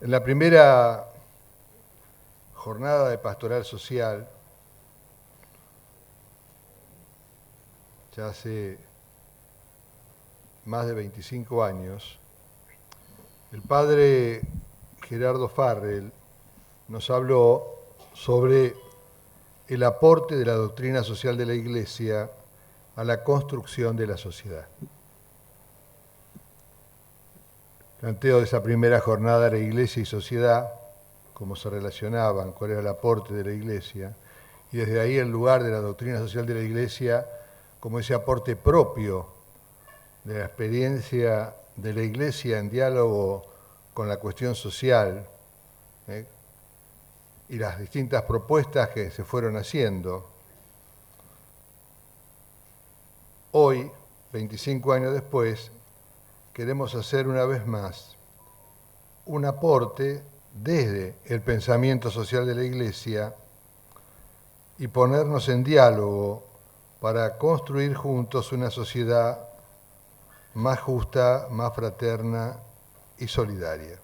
En la primera jornada de pastoral social, ya hace más de 25 años, el padre Gerardo Farrell nos habló sobre el aporte de la doctrina social de la Iglesia a la construcción de la sociedad. El planteo de esa primera jornada era Iglesia y sociedad, cómo se relacionaban, cuál era el aporte de la Iglesia, y desde ahí el lugar de la doctrina social de la Iglesia como ese aporte propio de la experiencia de la Iglesia en diálogo con la cuestión social, y las distintas propuestas que se fueron haciendo. Hoy, 25 años después, queremos hacer una vez más un aporte desde el pensamiento social de la Iglesia y ponernos en diálogo para construir juntos una sociedad más justa, más fraterna y solidaria.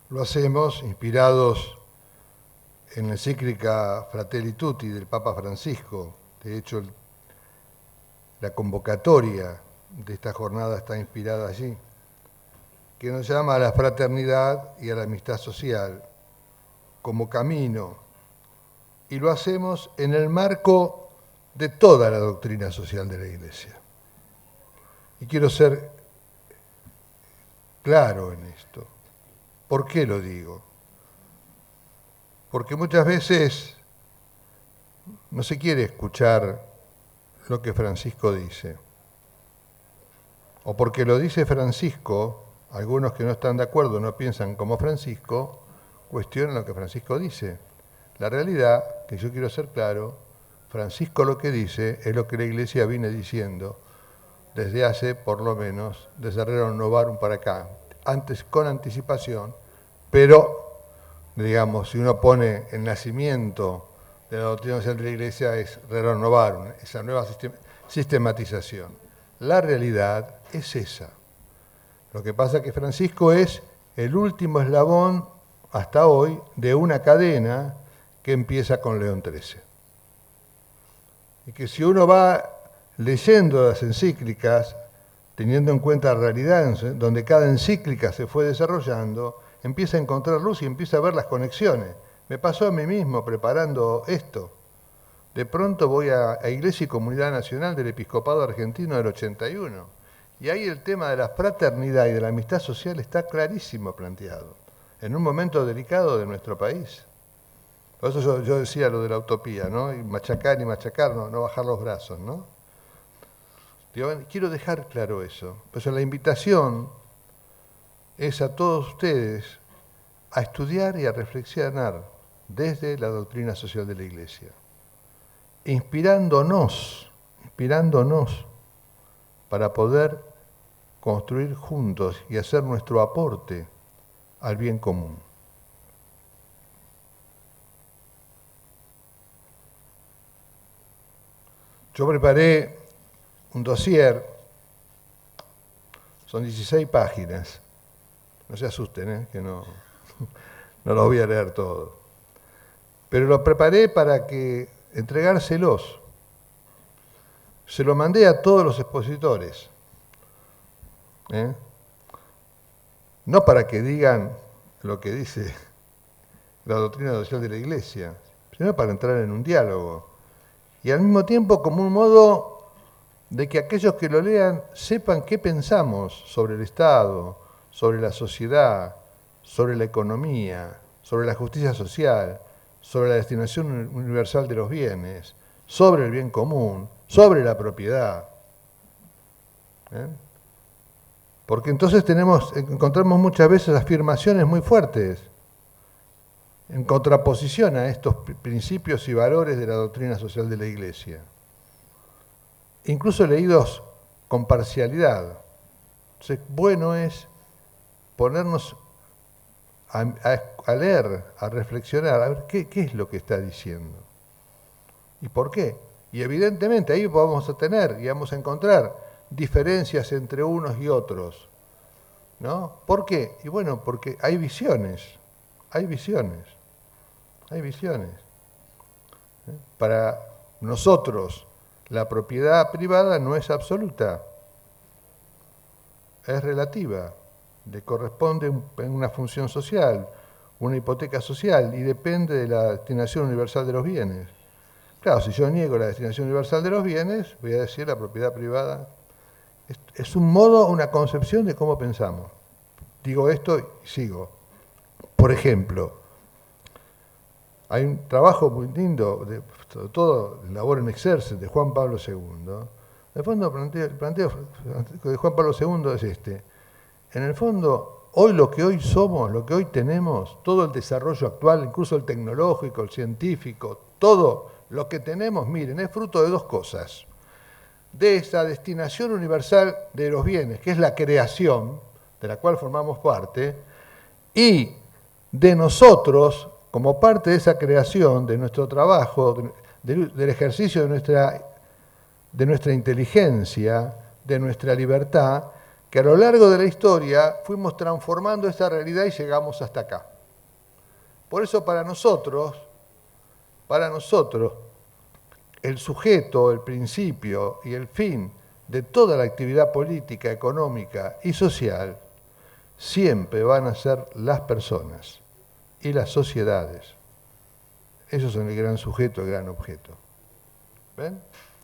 Lo hacemos inspirados en la encíclica Fratelli Tutti del Papa Francisco. De hecho, la convocatoria de esta jornada está inspirada allí, que nos llama a la fraternidad y a la amistad social como camino, y lo hacemos en el marco de toda la doctrina social de la Iglesia. Y quiero ser claro en esto. ¿Por qué lo digo? Porque muchas veces no se quiere escuchar lo que Francisco dice. O porque lo dice Francisco, algunos que no están de acuerdo, no piensan como Francisco, cuestionan lo que Francisco dice. La realidad, que yo quiero ser claro, Francisco lo que dice es lo que la Iglesia viene diciendo desde hace, por lo menos, desde Rerum Novarum para acá, antes con anticipación, pero, digamos, si uno pone el nacimiento de la doctrina social de la Iglesia es Rerum Novarum, esa nueva sistematización. La realidad es esa. Lo que pasa es que Francisco es el último eslabón hasta hoy de una cadena que empieza con León XIII. Y que si uno va leyendo las encíclicas, teniendo en cuenta la realidad donde cada encíclica se fue desarrollando, empieza a encontrar luz y empieza a ver las conexiones. Me pasó a mí mismo preparando esto. De pronto voy a Iglesia y Comunidad Nacional del Episcopado Argentino del 81, y ahí el tema de la fraternidad y de la amistad social está clarísimo planteado, en un momento delicado de nuestro país. Por eso yo decía lo de la utopía, ¿no? Y machacar, no bajar los brazos, ¿no? Quiero dejar claro eso. Pues la invitación es a todos ustedes a estudiar y a reflexionar desde la doctrina social de la Iglesia, inspirándonos para poder construir juntos y hacer nuestro aporte al bien común. Yo preparé un dossier, son 16 páginas, no se asusten, que no lo voy a leer todo, pero lo preparé para que entregárselos. Se lo mandé a todos los expositores, no para que digan lo que dice la doctrina social de la Iglesia, sino para entrar en un diálogo. Y al mismo tiempo como un modo de que aquellos que lo lean sepan qué pensamos sobre el Estado, sobre la sociedad, sobre la economía, sobre la justicia social, sobre la destinación universal de los bienes, sobre el bien común, sobre la propiedad. Porque entonces encontramos muchas veces afirmaciones muy fuertes en contraposición a estos principios y valores de la doctrina social de la Iglesia, incluso leídos con parcialidad. Entonces, bueno es ponernos a leer, a reflexionar, a ver qué es lo que está diciendo y por qué. Y evidentemente ahí vamos a tener y vamos a encontrar diferencias entre unos y otros, ¿no? ¿Por qué? Y bueno, porque hay visiones, hay visiones, hay visiones. Para nosotros, la propiedad privada no es absoluta, es relativa, le corresponde una función social, una hipoteca social, y depende de la destinación universal de los bienes. Claro, si yo niego la destinación universal de los bienes, voy a decir la propiedad privada. Es un modo, una concepción de cómo pensamos. Digo esto y sigo. Por ejemplo, hay un trabajo muy lindo, sobre todo labor en exerce, de Juan Pablo II. De fondo, el planteo de Juan Pablo II es este. En el fondo, hoy lo que hoy somos, lo que hoy tenemos, todo el desarrollo actual, incluso el tecnológico, el científico, todo lo que tenemos, miren, es fruto de dos cosas. De esa destinación universal de los bienes, que es la creación, de la cual formamos parte, y de nosotros, como parte de esa creación, de nuestro trabajo, del ejercicio de nuestra inteligencia, de nuestra libertad, que a lo largo de la historia fuimos transformando esa realidad y llegamos hasta acá. Por eso para nosotros, el sujeto, el principio y el fin de toda la actividad política, económica y social siempre van a ser las personas y las sociedades. Esos son el gran sujeto, el gran objeto. ¿Ven?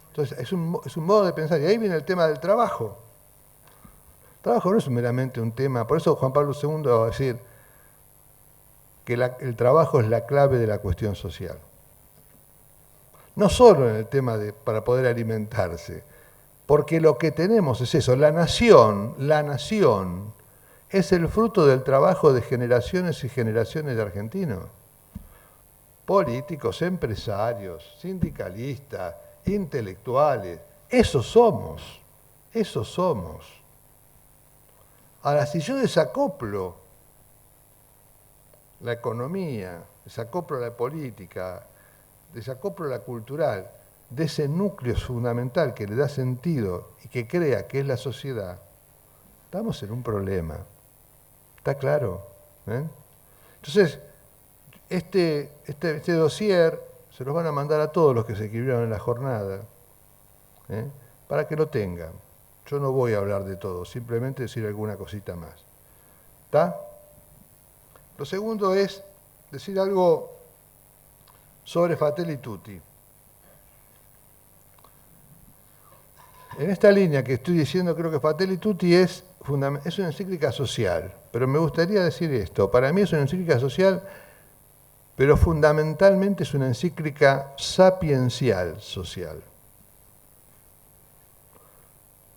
Entonces es un modo de pensar. Y ahí viene el tema del trabajo. El trabajo no es meramente un tema. Por eso Juan Pablo II va a decir que el trabajo es la clave de la cuestión social. No solo en el tema para poder alimentarse, porque lo que tenemos es eso, la nación es el fruto del trabajo de generaciones y generaciones de argentinos. Políticos, empresarios, sindicalistas, intelectuales, esos somos. Ahora, si yo desacoplo la economía, desacoplo la política, desacoplo la cultural, de ese núcleo fundamental que le da sentido y que crea que es la sociedad, estamos en un problema. ¿Está claro? Entonces, este dossier se los van a mandar a todos los que se inscribieron en la jornada, para que lo tengan. Yo no voy a hablar de todo, simplemente decir alguna cosita más. ¿Está? Lo segundo es decir algo sobre Fratelli Tutti. En esta línea que estoy diciendo, creo que Fratelli Tutti es una encíclica social, pero me gustaría decir esto. Para mí es una encíclica social, pero fundamentalmente es una encíclica sapiencial social.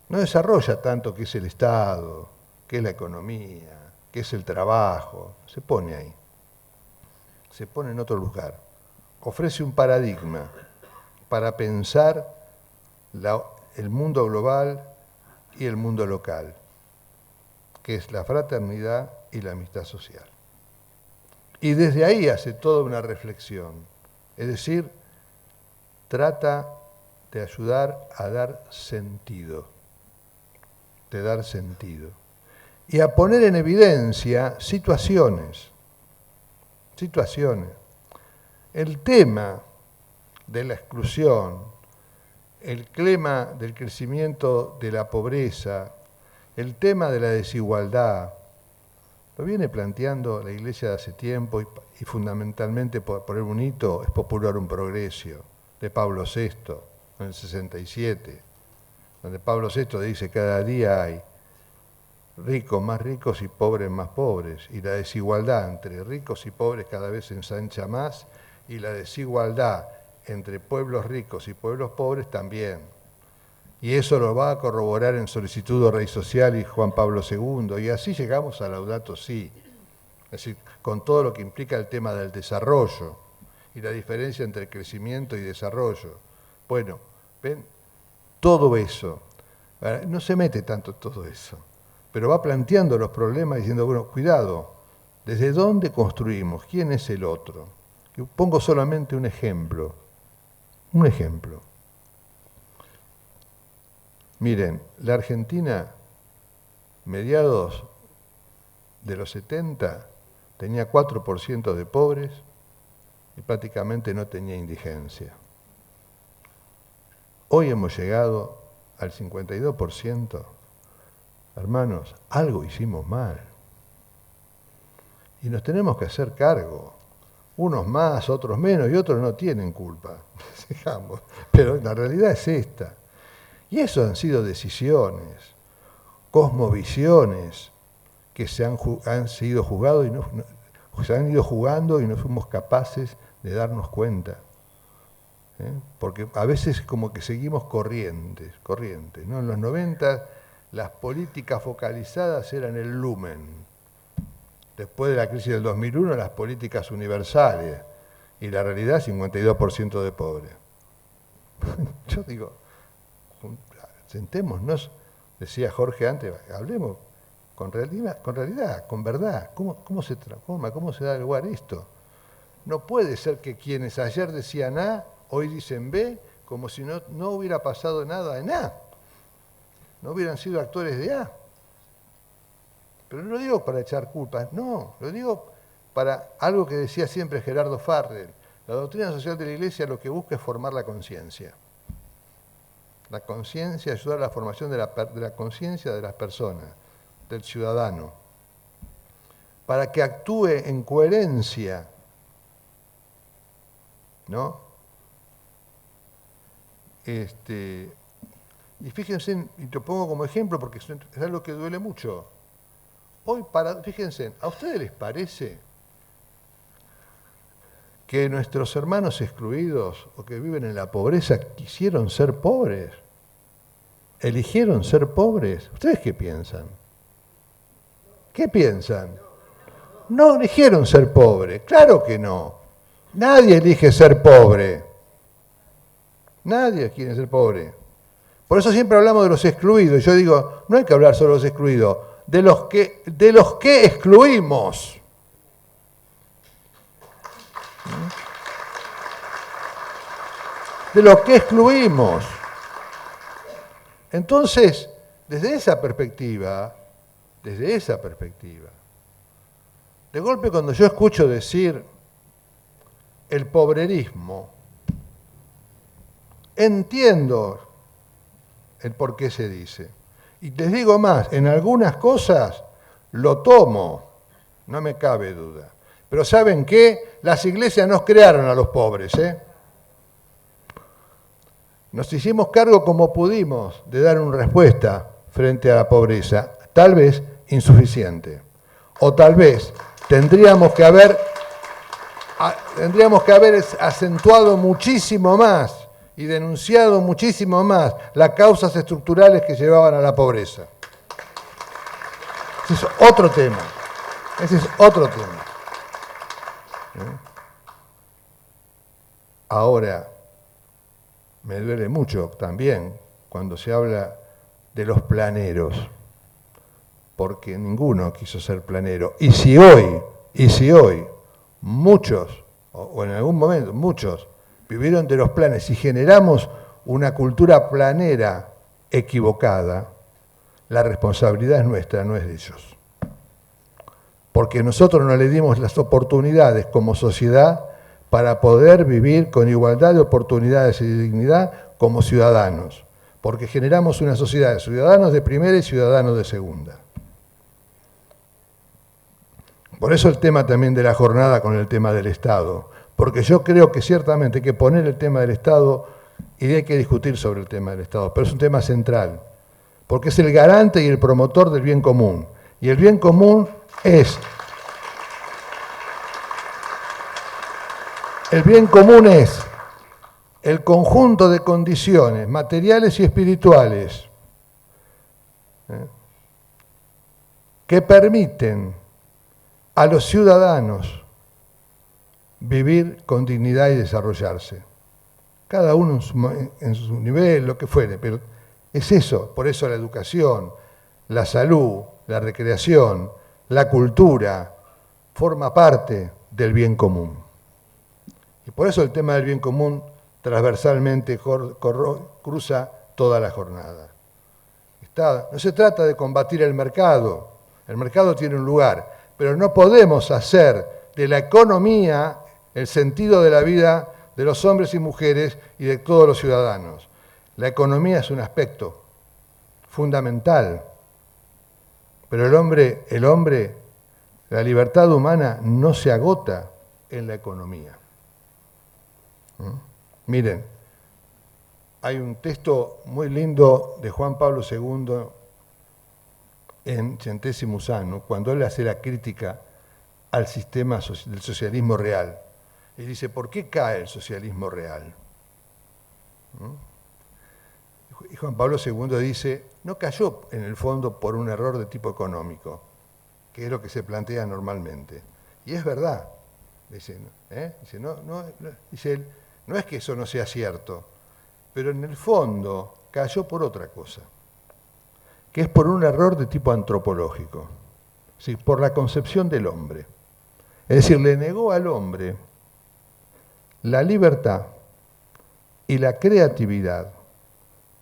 No desarrolla tanto qué es el Estado, qué es la economía, qué es el trabajo. Se pone ahí. Se pone en otro lugar. Ofrece un paradigma para pensar el mundo global y el mundo local, que es la fraternidad y la amistad social. Y desde ahí hace toda una reflexión, es decir, trata de ayudar a dar sentido, y a poner en evidencia situaciones. El tema de la exclusión, el tema del crecimiento de la pobreza, el tema de la desigualdad, lo viene planteando la Iglesia de hace tiempo y fundamentalmente, por poner un hito, es Popularum Progressio, de Pablo VI, en el 67, donde Pablo VI dice: cada día hay ricos más ricos y pobres más pobres, y la desigualdad entre ricos y pobres cada vez se ensancha más, y la desigualdad entre pueblos ricos y pueblos pobres también. Y eso lo va a corroborar en Solicitud Rei Social y Juan Pablo II, y así llegamos a Laudato Si, es decir, con todo lo que implica el tema del desarrollo y la diferencia entre crecimiento y desarrollo. Bueno, ven, todo eso, no se mete tanto todo eso, pero va planteando los problemas diciendo: bueno, cuidado, ¿desde dónde construimos? ¿Quién es el otro? Yo pongo solamente un ejemplo. Miren, la Argentina, mediados de los 70 tenía 4% de pobres y prácticamente no tenía indigencia. Hoy hemos llegado al 52%. Hermanos, algo hicimos mal. Y nos tenemos que hacer cargo. Unos más, otros menos, y otros no tienen culpa. Digamos. Pero la realidad es esta. Y eso han sido decisiones, cosmovisiones, que se han sido jugados y se han ido jugando y no fuimos capaces de darnos cuenta. Porque a veces como que seguimos corrientes, ¿no? En los 90 las políticas focalizadas eran el lumen. Después de la crisis del 2001, las políticas universales. Y la realidad, 52% de pobres. Yo digo, sentémonos, decía Jorge antes, hablemos con realidad, con verdad. ¿Cómo se transforma? ¿Cómo se da lugar esto? No puede ser que quienes ayer decían A, hoy dicen B, como si no hubiera pasado nada en A. No hubieran sido actores de A. Pero no lo digo para echar culpas, no, lo digo para algo que decía siempre Gerardo Farrell. La doctrina social de la Iglesia lo que busca es formar la conciencia. La conciencia, ayudar a la formación de la conciencia de las personas, del ciudadano, para que actúe en coherencia, ¿no? Y fíjense, y te pongo como ejemplo porque es algo que duele mucho. Hoy, fíjense, ¿a ustedes les parece que nuestros hermanos excluidos o que viven en la pobreza quisieron ser pobres? ¿Eligieron ser pobres? ¿Ustedes qué piensan? ¿Qué piensan? No eligieron ser pobres, claro que no. Nadie elige ser pobre. Nadie quiere ser pobre. Por eso siempre hablamos de los excluidos. Yo digo, no hay que hablar solo de los excluidos, de los que excluimos. De los que excluimos. Entonces, desde esa perspectiva, de golpe cuando yo escucho decir el pobrerismo, entiendo el por qué se dice. Y les digo más, en algunas cosas lo tomo, no me cabe duda. Pero ¿saben qué? Las iglesias nos crearon a los pobres, ¿eh? Nos hicimos cargo como pudimos de dar una respuesta frente a la pobreza, tal vez insuficiente. O tal vez tendríamos que haber acentuado muchísimo más y denunciado muchísimo más las causas estructurales que llevaban a la pobreza. Ese es otro tema. Ahora, me duele mucho también cuando se habla de los planeros, porque ninguno quiso ser planero. Y si hoy muchos, o en algún momento muchos, vivieron de los planes y generamos una cultura planera equivocada, la responsabilidad es nuestra, no es de ellos. Porque nosotros no le dimos las oportunidades como sociedad para poder vivir con igualdad de oportunidades y dignidad como ciudadanos. Porque generamos una sociedad de ciudadanos de primera y ciudadanos de segunda. Por eso el tema también de la jornada con el tema del Estado. Porque yo creo que ciertamente hay que poner el tema del Estado y hay que discutir sobre el tema del Estado, pero es un tema central, porque es el garante y el promotor del bien común. Y el bien común es el conjunto de condiciones materiales y espirituales que permiten a los ciudadanos vivir con dignidad y desarrollarse. Cada uno en su nivel, lo que fuere, pero es eso. Por eso la educación, la salud, la recreación, la cultura, forma parte del bien común. Y por eso el tema del bien común transversalmente cruza toda la jornada. No se trata de combatir el mercado, El mercado tiene un lugar, pero no podemos hacer de la economía el sentido de la vida de los hombres y mujeres y de todos los ciudadanos. La economía es un aspecto fundamental, pero el hombre, la libertad humana no se agota en la economía. Miren, hay un texto muy lindo de Juan Pablo II en Centesimus Annus, cuando él hace la crítica al sistema del socialismo real. Y dice, ¿por qué cae el socialismo real? Y Juan Pablo II dice, no cayó en el fondo por un error de tipo económico, que es lo que se plantea normalmente. Y es verdad. Dice, dice él, no es que eso no sea cierto, pero en el fondo cayó por otra cosa, que es por un error de tipo antropológico, ¿sí? Por la concepción del hombre. Es decir, le negó al hombre la libertad y la creatividad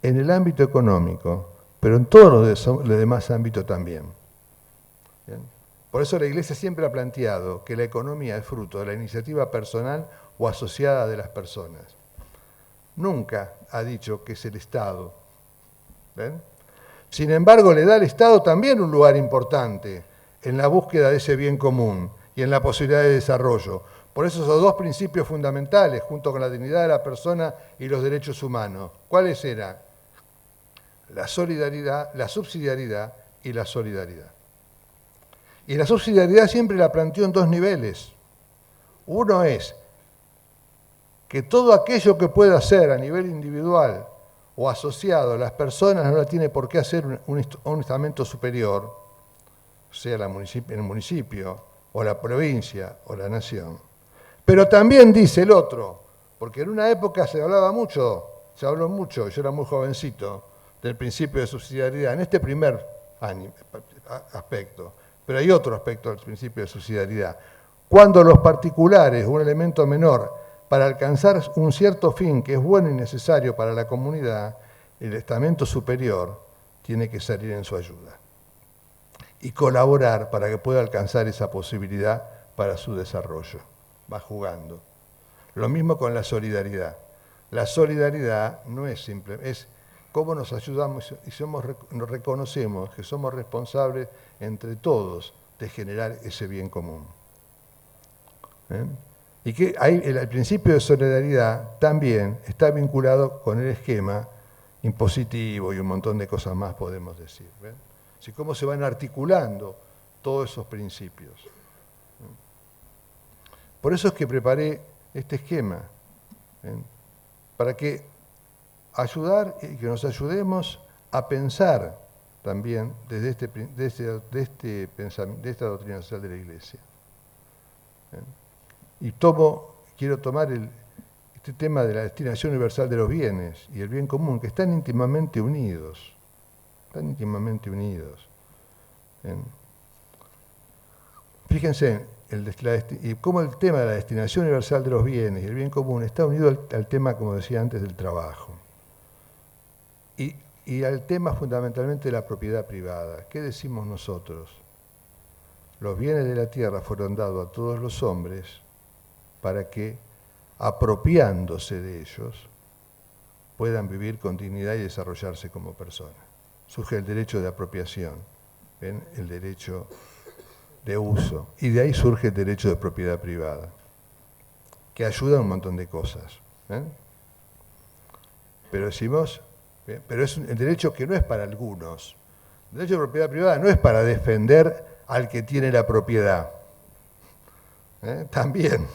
en el ámbito económico, pero en todos los demás ámbitos también. ¿Bien? Por eso la Iglesia siempre ha planteado que la economía es fruto de la iniciativa personal o asociada de las personas. Nunca ha dicho que es el Estado. ¿Ven? Sin embargo, le da al Estado también un lugar importante en la búsqueda de ese bien común y en la posibilidad de desarrollo. Por eso esos dos principios fundamentales, junto con la dignidad de la persona y los derechos humanos, ¿cuáles eran? La solidaridad, la subsidiariedad y la solidaridad. Y la subsidiariedad siempre la planteó en dos niveles. Uno es que todo aquello que pueda hacer a nivel individual o asociado a las personas no la tiene por qué hacer un estamento superior, sea el municipio o la provincia o la nación. Pero también dice el otro, porque en una época se habló mucho, yo era muy jovencito, del principio de subsidiariedad, en este primer aspecto, pero hay otro aspecto del principio de subsidiariedad. Cuando los particulares, un elemento menor, para alcanzar un cierto fin que es bueno y necesario para la comunidad, el estamento superior tiene que salir en su ayuda y colaborar para que pueda alcanzar esa posibilidad para su desarrollo. Va jugando. Lo mismo con la solidaridad. La solidaridad no es simple, es cómo nos ayudamos y nos reconocemos que somos responsables entre todos de generar ese bien común. Y que el principio de solidaridad también está vinculado con el esquema impositivo y un montón de cosas más podemos decir. ¿Ven? Así cómo se van articulando todos esos principios. Por eso es que preparé este esquema, para que ayudar y que nos ayudemos a pensar también desde esta doctrina social de la Iglesia. Y quiero tomar este tema de la destinación universal de los bienes y el bien común, que están íntimamente unidos. Fíjense cómo el tema de la destinación universal de los bienes y el bien común está unido al tema, como decía antes, del trabajo. Y al tema fundamentalmente de la propiedad privada. ¿Qué decimos nosotros? Los bienes de la tierra fueron dados a todos los hombres para que, apropiándose de ellos, puedan vivir con dignidad y desarrollarse como personas. Surge el derecho de apropiación, ¿ven? El derecho de uso, y de ahí surge el derecho de propiedad privada, que ayuda a un montón de cosas. Pero decimos, pero es el derecho que no es para algunos. El derecho de propiedad privada no es para defender al que tiene la propiedad. También,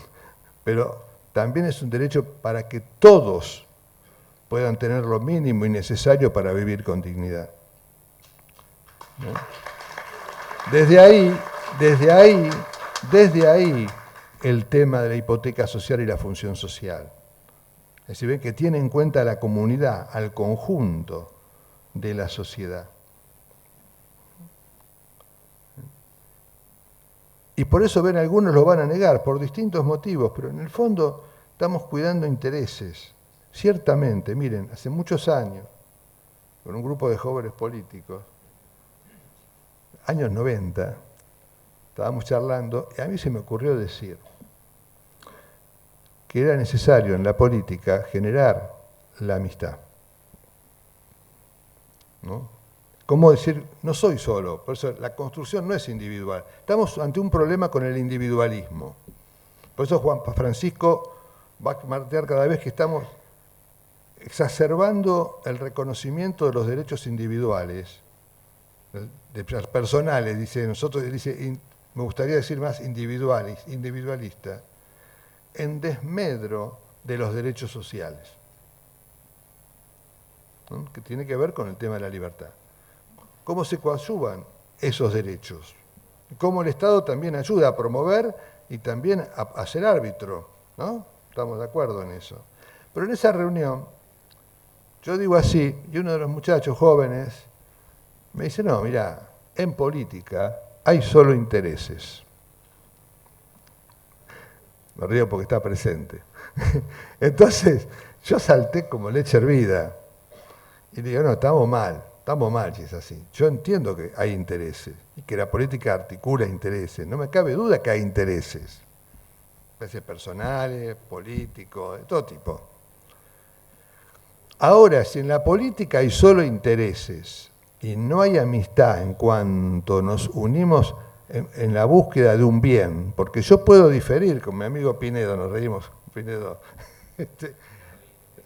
pero también es un derecho para que todos puedan tener lo mínimo y necesario para vivir con dignidad. Desde ahí el tema de la hipoteca social y la función social. Es decir, ven que tiene en cuenta a la comunidad, al conjunto de la sociedad. Y por eso, ven, algunos lo van a negar por distintos motivos, pero en el fondo estamos cuidando intereses. Ciertamente, miren, hace muchos años, con un grupo de jóvenes políticos, años 90, estábamos charlando, y a mí se me ocurrió decir que era necesario en la política generar la amistad, ¿no? ¿Cómo decir? No soy solo, por eso la construcción no es individual. Estamos ante un problema con el individualismo. Por eso Juan Francisco va a marcar cada vez que estamos exacerbando el reconocimiento de los derechos individuales, personales, dice, nosotros dice, me gustaría decir más individualista, en desmedro de los derechos sociales, ¿no? Que tiene que ver con el tema de la libertad. ¿Cómo se coadyuvan esos derechos? Cómo el Estado también ayuda a promover y también a ser árbitro, ¿no? Estamos de acuerdo en eso. Pero en esa reunión, yo digo así, y uno de los muchachos jóvenes me dice, no, mira, en política hay solo intereses. Me río porque está presente. Entonces, yo salté como leche hervida. Y digo, no, estamos mal si es así. Yo entiendo que hay intereses y que la política articula intereses. No me cabe duda que hay intereses. Intereses personales, políticos, de todo tipo. Ahora, si en la política hay solo intereses y no hay amistad en cuanto nos unimos en la búsqueda de un bien, porque yo puedo diferir con mi amigo Pinedo, nos reímos, Pinedo.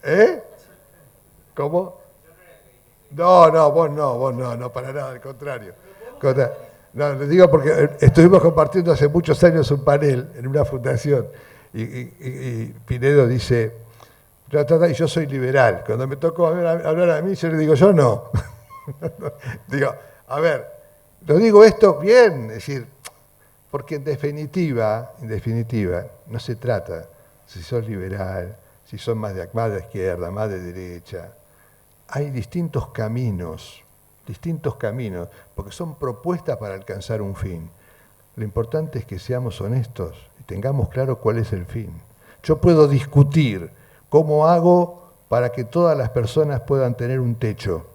¿Eh? ¿Cómo? No, vos no, para nada, al contrario. No, les digo porque estuvimos compartiendo hace muchos años un panel en una fundación y Pinedo dice, y yo soy liberal. Cuando me tocó hablar a mí, yo le digo, yo no. Digo, a ver, lo digo esto bien, es decir, porque en definitiva, no se trata si sos liberal, si sos más de izquierda, más de derecha. Hay distintos caminos, porque son propuestas para alcanzar un fin. Lo importante es que seamos honestos y tengamos claro cuál es el fin. Yo puedo discutir cómo hago para que todas las personas puedan tener un techo.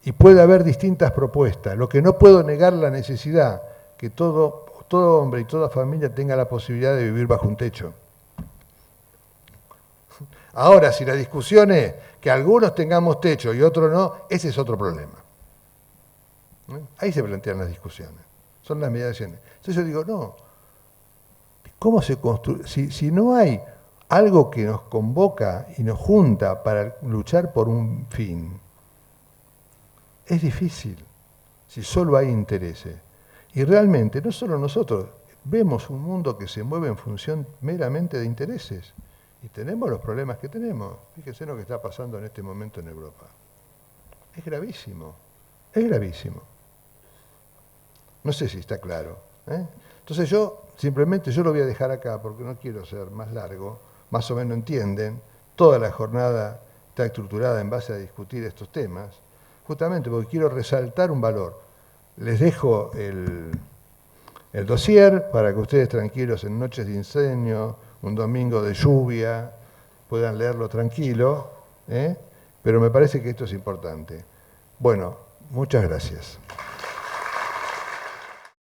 Y puede haber distintas propuestas. Lo que no puedo negar la necesidad que todo hombre y toda familia tenga la posibilidad de vivir bajo un techo. Ahora, si la discusión es que algunos tengamos techo y otros no, ese es otro problema. Ahí se plantean las discusiones, son las mediaciones. Entonces yo digo, no, ¿cómo se construye? Si no hay algo que nos convoca y nos junta para luchar por un fin, es difícil, si solo hay intereses. Y realmente, no solo nosotros, vemos un mundo que se mueve en función meramente de intereses. Y tenemos los problemas que tenemos. Fíjense lo que está pasando en este momento en Europa. Es gravísimo, es gravísimo. No sé si está claro, ¿eh? Entonces yo lo voy a dejar acá porque no quiero ser más largo, más o menos entienden, toda la jornada está estructurada en base a discutir estos temas, justamente porque quiero resaltar un valor. Les dejo el dossier para que ustedes tranquilos en noches de incendio, un domingo de lluvia, puedan leerlo tranquilo, pero me parece que esto es importante. Bueno, muchas gracias.